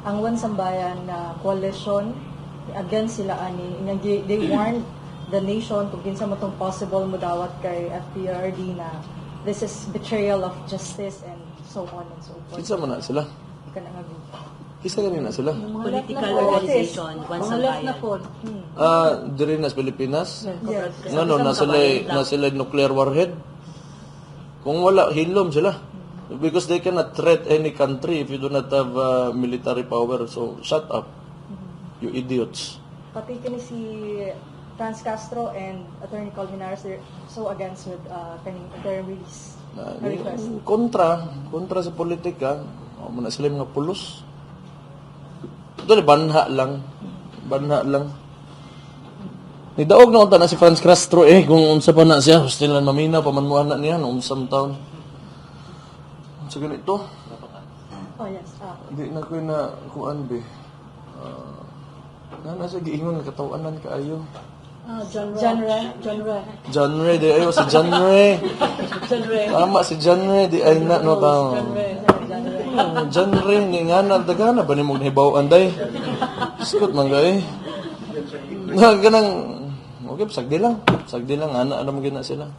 Angwan Sambayan na coalition against sila ani they warned the nation kung kinsa mo tong possible mudawat kay FPRD na this is betrayal of justice and so on and so forth. Kinsa man na sila? Ika na nga. Kisa ganina sila? Political organization, One Mga na Sambayan. po. Diri nas Pilipinas? Yes. Ngano, na sila nuclear warhead? Kung wala, hilom sila. Because they cannot threat any country if you do not have military power. So, shut up. You idiots. Pati kini si Franz Castro and Attorney Colmenares, they're so against with kaning interim release request. Kontra sa politika, muna sila yung mga pulos. Ito, banha lang. Nidaog na unta na si Franz Castro kung unsa pa na siya, hostilan mamina, pamanmuhan na niya, noong isang taon. So, ganito. Oh, yes. Hindi na ko na kuan be. Nasa giingon katawanan kaayo. John Ray, di ayo si John Ray. Tama si John Ray, di ay na no ta. John Ray ni ngana dagana ba nimo hibaw anday. Iskot man gay. Ganang okay, sagdi lang ana mo gina sila.